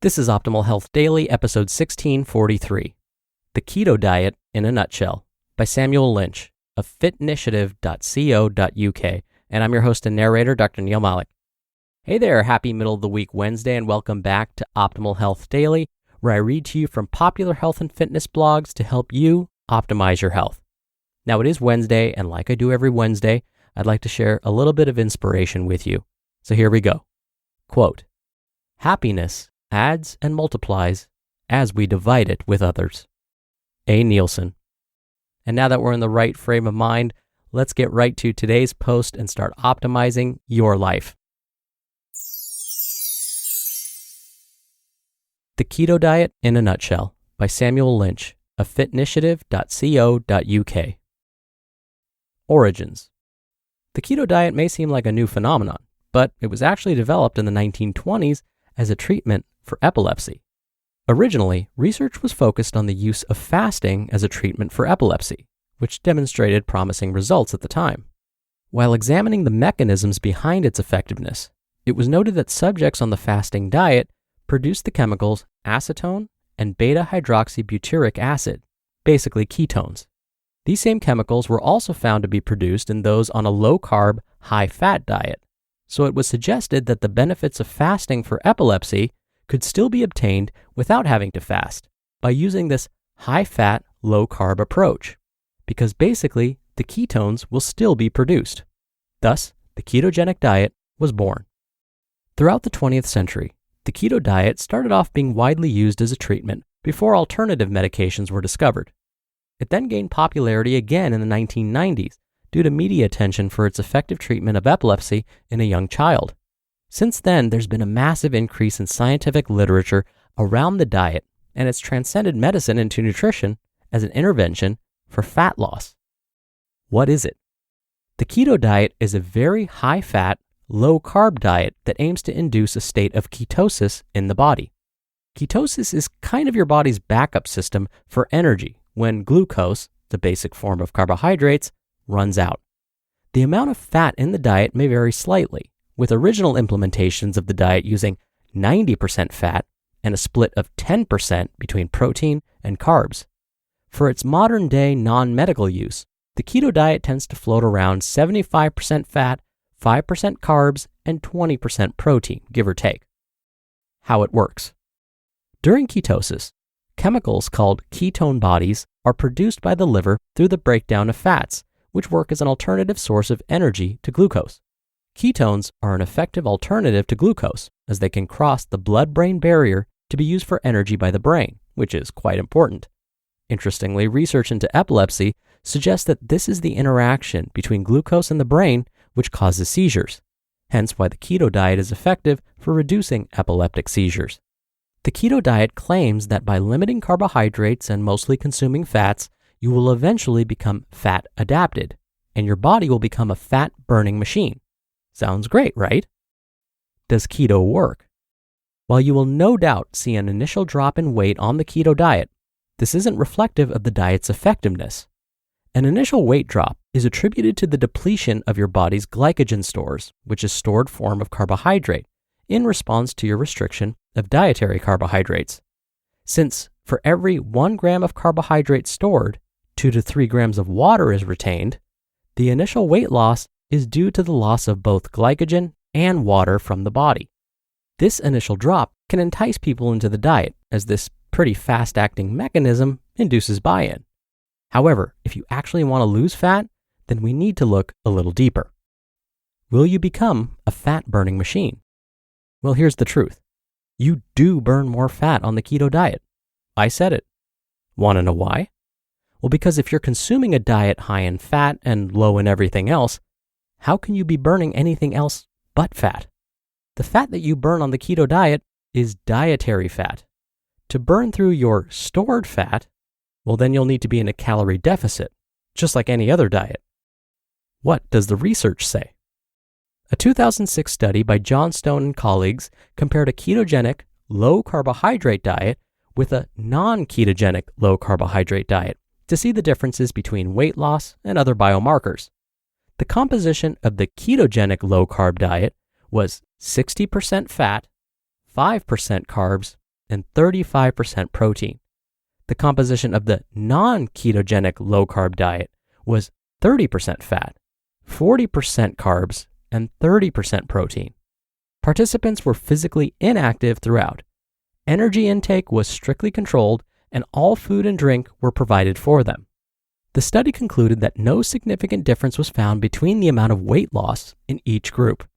This is Optimal Health Daily, episode 1643, The Keto Diet in a Nutshell, by Samuel Lynch of Fitnitiative.co.uk, and I'm your host and narrator, Dr. Neil Malik. Hey there, happy middle of the week Wednesday, and welcome back to Optimal Health Daily, where I read to you from popular health and fitness blogs to help you optimize your health. Now, it is Wednesday, and like I do every Wednesday, I'd like to share a little bit of inspiration with you. So here we go. Quote, "Happiness adds and multiplies as we divide it with others." A. Nielsen. And now that we're in the right frame of mind, let's get right to today's post and start optimizing your life. The Keto Diet in a Nutshell, by Samuel Lynch of Fitnitiative.co.uk. Origins. The keto diet may seem like a new phenomenon, but it was actually developed in the 1920s as a treatment for epilepsy. Originally, research was focused on the use of fasting as a treatment for epilepsy, which demonstrated promising results at the time. While examining the mechanisms behind its effectiveness, it was noted that subjects on the fasting diet produced the chemicals acetone and beta-hydroxybutyric acid, basically ketones. These same chemicals were also found to be produced in those on a low-carb, high-fat diet, so it was suggested that the benefits of fasting for epilepsy could still be obtained without having to fast by using this high-fat, low-carb approach, because basically the ketones will still be produced. Thus, the ketogenic diet was born. Throughout the 20th century, the keto diet started off being widely used as a treatment before alternative medications were discovered. It then gained popularity again in the 1990s due to media attention for its effective treatment of epilepsy in a young child. Since then, there's been a massive increase in scientific literature around the diet, and it's transcended medicine into nutrition as an intervention for fat loss. What is it? The keto diet is a very high-fat, low-carb diet that aims to induce a state of ketosis in the body. Ketosis is kind of your body's backup system for energy when glucose, the basic form of carbohydrates, runs out. The amount of fat in the diet may vary slightly, with original implementations of the diet using 90% fat and a split of 10% between protein and carbs. For its modern-day non-medical use, the keto diet tends to float around 75% fat, 5% carbs, and 20% protein, give or take. How it works. During ketosis, chemicals called ketone bodies are produced by the liver through the breakdown of fats, which work as an alternative source of energy to glucose. Ketones are an effective alternative to glucose, as they can cross the blood-brain barrier to be used for energy by the brain, which is quite important. Interestingly, research into epilepsy suggests that this is the interaction between glucose and the brain which causes seizures, hence why the keto diet is effective for reducing epileptic seizures. The keto diet claims that by limiting carbohydrates and mostly consuming fats, you will eventually become fat adapted, and your body will become a fat-burning machine. Sounds great, right? Does keto work? While you will no doubt see an initial drop in weight on the keto diet, this isn't reflective of the diet's effectiveness. An initial weight drop is attributed to the depletion of your body's glycogen stores, which is stored form of carbohydrate, in response to your restriction of dietary carbohydrates. Since for every 1 gram of carbohydrate stored, 2 to 3 grams of water is retained, the initial weight loss is due to the loss of both glycogen and water from the body. This initial drop can entice people into the diet, as this pretty fast-acting mechanism induces buy-in. However, if you actually want to lose fat, then we need to look a little deeper. Will you become a fat-burning machine? Well, here's the truth. You do burn more fat on the keto diet. I said it. Want to know why? Well, because if you're consuming a diet high in fat and low in everything else, how can you be burning anything else but fat? The fat that you burn on the keto diet is dietary fat. To burn through your stored fat, well, then you'll need to be in a calorie deficit, just like any other diet. What does the research say? A 2006 study by John Stone and colleagues compared a ketogenic, low-carbohydrate diet with a non-ketogenic, low-carbohydrate diet to see the differences between weight loss and other biomarkers. The composition of the ketogenic low-carb diet was 60% fat, 5% carbs, and 35% protein. The composition of the non-ketogenic low-carb diet was 30% fat, 40% carbs, and 30% protein. Participants were physically inactive throughout. Energy intake was strictly controlled, and all food and drink were provided for them. The study concluded that no significant difference was found between the amount of weight loss in each group.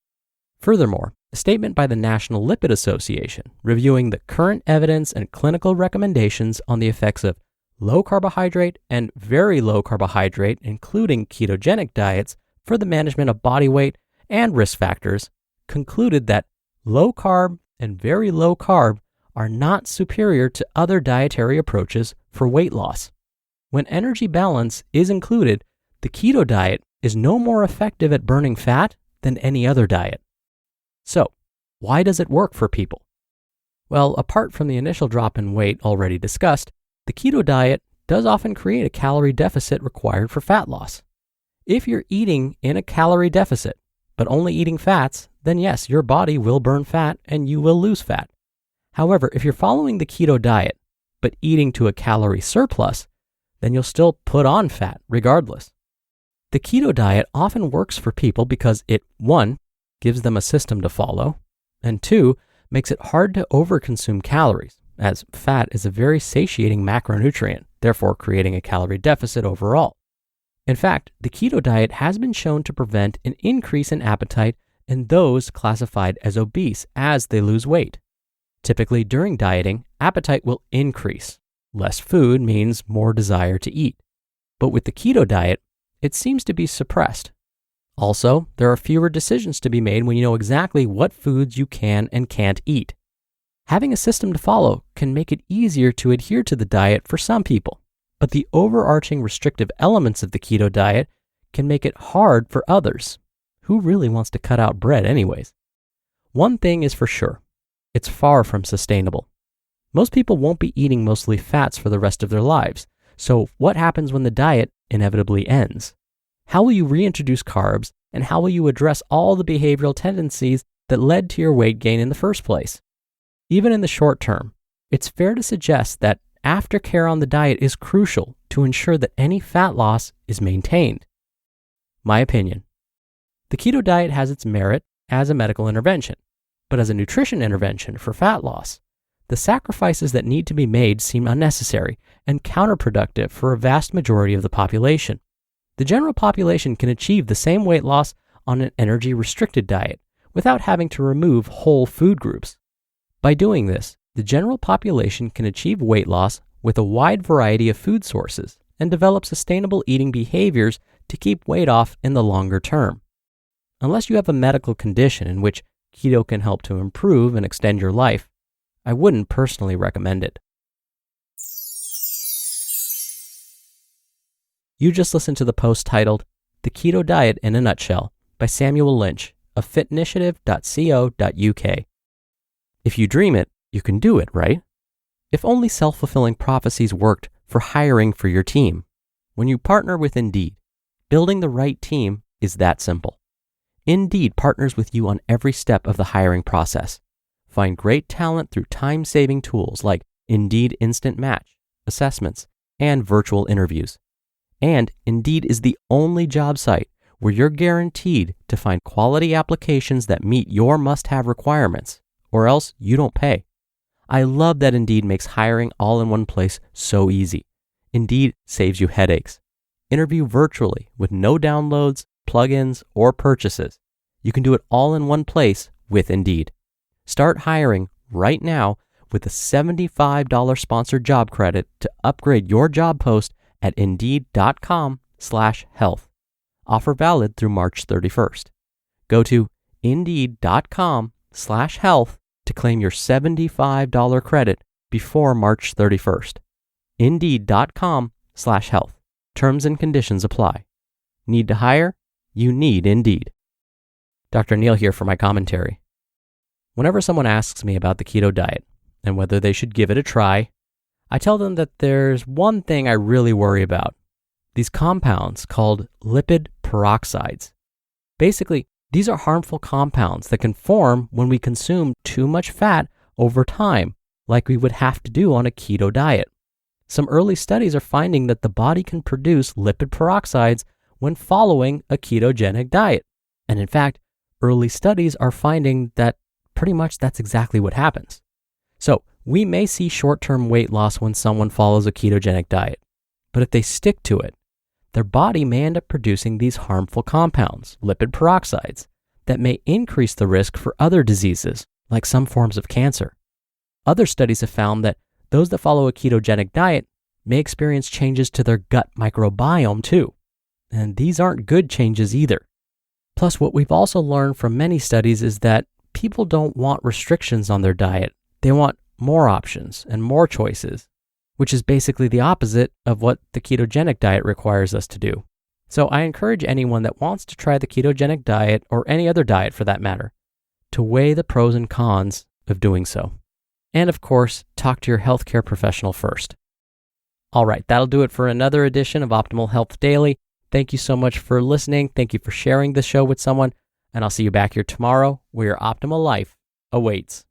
Furthermore, a statement by the National Lipid Association reviewing the current evidence and clinical recommendations on the effects of low carbohydrate and very low carbohydrate, including ketogenic diets, for the management of body weight and risk factors, concluded that low carb and very low carb are not superior to other dietary approaches for weight loss. When energy balance is included, the keto diet is no more effective at burning fat than any other diet. So, why does it work for people? Well, apart from the initial drop in weight already discussed, the keto diet does often create a calorie deficit required for fat loss. If you're eating in a calorie deficit, but only eating fats, then yes, your body will burn fat and you will lose fat. However, if you're following the keto diet, but eating to a calorie surplus, then you'll still put on fat regardless. The keto diet often works for people because it, 1, gives them a system to follow, and 2, makes it hard to overconsume calories, as fat is a very satiating macronutrient, therefore creating a calorie deficit overall. In fact, the keto diet has been shown to prevent an increase in appetite in those classified as obese as they lose weight. Typically during dieting, appetite will increase. Less food means more desire to eat. But with the keto diet, it seems to be suppressed. Also, there are fewer decisions to be made when you know exactly what foods you can and can't eat. Having a system to follow can make it easier to adhere to the diet for some people, but the overarching restrictive elements of the keto diet can make it hard for others. Who really wants to cut out bread anyways? One thing is for sure, it's far from sustainable. Most people won't be eating mostly fats for the rest of their lives, so what happens when the diet inevitably ends? How will you reintroduce carbs, and how will you address all the behavioral tendencies that led to your weight gain in the first place? Even in the short term, it's fair to suggest that aftercare on the diet is crucial to ensure that any fat loss is maintained. My opinion. The keto diet has its merit as a medical intervention, but as a nutrition intervention for fat loss, the sacrifices that need to be made seem unnecessary and counterproductive for a vast majority of the population. The general population can achieve the same weight loss on an energy-restricted diet without having to remove whole food groups. By doing this, the general population can achieve weight loss with a wide variety of food sources and develop sustainable eating behaviors to keep weight off in the longer term. Unless you have a medical condition in which keto can help to improve and extend your life, I wouldn't personally recommend it. You just listened to the post titled, The Keto Diet in a Nutshell by Samuel Lynch of fitnitiative.co.uk. If you dream it, you can do it, right? If only self-fulfilling prophecies worked for hiring for your team. When you partner with Indeed, building the right team is that simple. Indeed partners with you on every step of the hiring process. Find great talent through time-saving tools like Indeed Instant Match, assessments, and virtual interviews. And Indeed is the only job site where you're guaranteed to find quality applications that meet your must-have requirements, or else you don't pay. I love that Indeed makes hiring all in one place so easy. Indeed saves you headaches. Interview virtually with no downloads, plugins, or purchases. You can do it all in one place with Indeed. Start hiring right now with a $75 sponsored job credit to upgrade your job post at Indeed.com/health. Offer valid through March 31st. Go to Indeed.com/health to claim your $75 credit before March 31st. Indeed.com/health. Terms and conditions apply. Need to hire? You need Indeed. Dr. Neil here for my commentary. Whenever someone asks me about the keto diet and whether they should give it a try, I tell them that there's one thing I really worry about. These compounds called lipid peroxides. Basically, these are harmful compounds that can form when we consume too much fat over time like we would have to do on a keto diet. Some early studies are finding that the body can produce lipid peroxides when following a ketogenic diet. And in fact, early studies are finding that pretty much that's exactly what happens. So we may see short-term weight loss when someone follows a ketogenic diet, but if they stick to it, their body may end up producing these harmful compounds, lipid peroxides, that may increase the risk for other diseases, like some forms of cancer. Other studies have found that those that follow a ketogenic diet may experience changes to their gut microbiome too. And these aren't good changes either. Plus, what we've also learned from many studies is that people don't want restrictions on their diet. They want more options and more choices, which is basically the opposite of what the ketogenic diet requires us to do. So I encourage anyone that wants to try the ketogenic diet, or any other diet for that matter, to weigh the pros and cons of doing so. And of course, talk to your healthcare professional first. All right, that'll do it for another edition of Optimal Health Daily. Thank you so much for listening. Thank you for sharing the show with someone. And I'll see you back here tomorrow where your optimal life awaits.